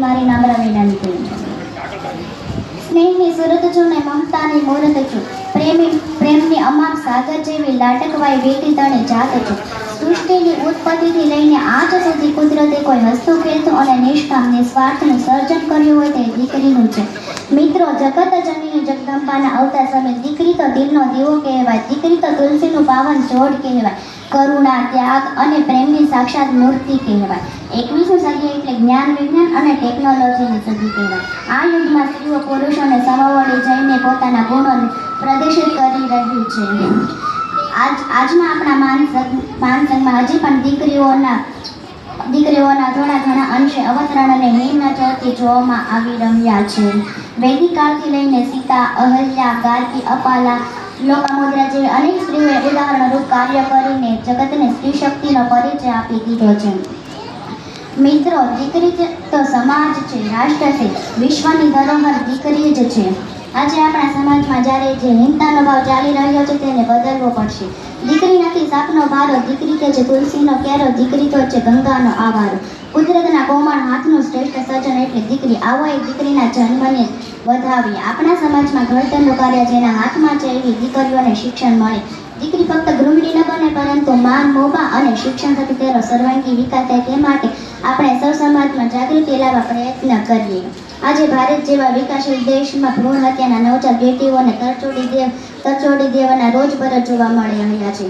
મારી નમ્ર વિનંતી. સ્નેહની સુરત છું ને મમતાની મૂરત છું. પ્રેમની અમાપ સાગર જેવી લાટકવાઈ વેટી તણે જાત છું. સૃષ્ટિની ઉત્પત્તિથી લઈને આજ સુધી કુદરતે કોઈ હસતું ખેલતું અને નિષ્કામ નિસ્વાર્થનું સર્જન કર્યું હોય તે દીકરીનું છે. મિત્રો, જગત જનની જગદંબાના અવતાર સમય દીકરી તો દિલનો દીવો કહેવાય. દીકરી તો તુલસીનું પાવન છોડ કહેવાય. કરુણા, ત્યાગ અને પ્રેમની સાક્ષાત મૂર્તિ કહેવાય. 21મી સદી એટલે જ્ઞાન, વિજ્ઞાન અને ટેકનોલોજીની સદી કહેવાય. આ યુગમાં સ્ત્રીઓ પુરુષોને સમવળી જઈને પોતાના ગુણોને પ્રદર્શિત કરી રહ્યું છે. આજના આપણા માનસંગમાં હજી પણ દીકરીઓના થોડા ઘણા અંશે અવતરણ અને હિમ ચડતી જોવામાં આવી રહ્યા છે. વૈદિક કાળથી લઈને સીતા, અહલ્યા, ગાર્ગી, અપાલા, લોપામુદ્રા જેવી અનેક સ્ત્રીઓએ ઉદાહરણરૂપ કાર્ય કરીને જગતને સ્ત્રી શક્તિનો પરિચય આપી દીધો છે. મિત્રો, દીકરી તો સમાજ છે, રાષ્ટ્ર છે, વિશ્વની ધરોહર દીકરી જ છે. આજે આપણા સમાજમાં જ્યારે જે હિંસાનો ભાવ ચાલી રહ્યો છે તેને બદલવો પડશે. દીકરી નથી સાપનો ભારો, દીકરી કે છે તુલસીનો ક્યારો, દીકરી તો છે ગંગાનો આવારો. કુદરતના કોમળ હાથનું શ્રેષ્ઠ સર્જન એટલે દીકરી. આવો એક દીકરીના જન્મને વધાવીએ. આપણા સમાજમાં ઘડતરનું કાર્ય જેના હાથમાં છે એવી દીકરીઓને શિક્ષણ મળે. દીકરી ફક્ત ગૃહિણી ન બને પરંતુ માન, મોભા અને શિક્ષણ થકી તેનો સર્વાંગી વિકાસ થાય તે માટે આપણે સૌ સમાજમાં જાગૃતિ લાવવા પ્રયત્ન કરીએ. આજે ભારત જેવા વિકાસશીલ દેશમાં ભ્રૂણ હત્યાના નવજાત બેટીઓને તરછોડી દેવાના રોજબરોજ જોવા મળી રહ્યા છે.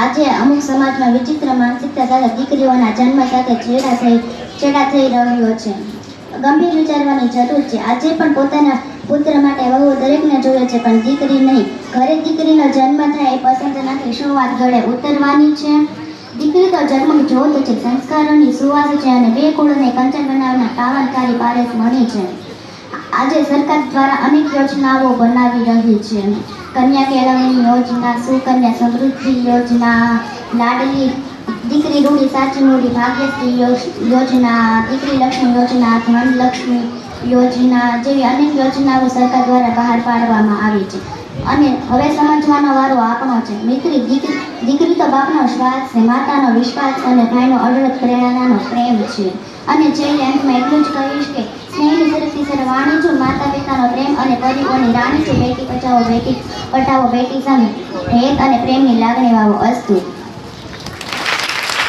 આજે અમુક સમાજમાં વિચિત્ર માનસિકતા સાથે દીકરીઓના જન્મ સાથે છેડા થઈ રહ્યો છે. ગંભીર વિચારવાની જરૂર છે. આજે પણ પોતાના પુત્ર માટે વહુ દરેકને જોઈએ છે પણ દીકરી નહીં. ઘરે દીકરીનો જન્મ થાય એ પસંદ નથી. શું વાત ગળે ઉતરવાની છે? દીકરી તો જન્મ જ્યોત છે, સંસ્કારોની સુવાસ છે અને બે કુળને કંચન બનાવનાર પાવનકારી પારસ મણી છે. આજે સરકાર દ્વારા અનેક યોજનાઓ બનાવી રહી છે. કન્યા કેળવણી યોજના, સુકન્યા સમૃદ્ધિ યોજના, લાડલી દીકરી રૂડી સાચી મૂડી ભાગ્યશ્રી યોજના, દીકરી લક્ષ્મી યોજના, ધનલક્ષ્મી યોજના જેવી અનેક યોજનાઓ સરકાર દ્વારા બહાર પાડવામાં આવી છે. અને હવે સમજવાનો વારો આપણો છે. દીકરી તો બાપનો શ્વાસ છે, માતાનો વિશ્વાસ અને ભાઈનો અઢળક પ્રેરણાનો પ્રેમ છે. અને જે અંતમાં એટલું જ કહીશ કે સ્નેહની સરસી સર વાણી છું, માતા પિતાનો પ્રેમ અને પરિવારની રાણી છું. બેટી બચાવો, બેટી પઢાવો, બેટી સંગ હેત અને પ્રેમની લાગણી વાવો. અસ્તુ.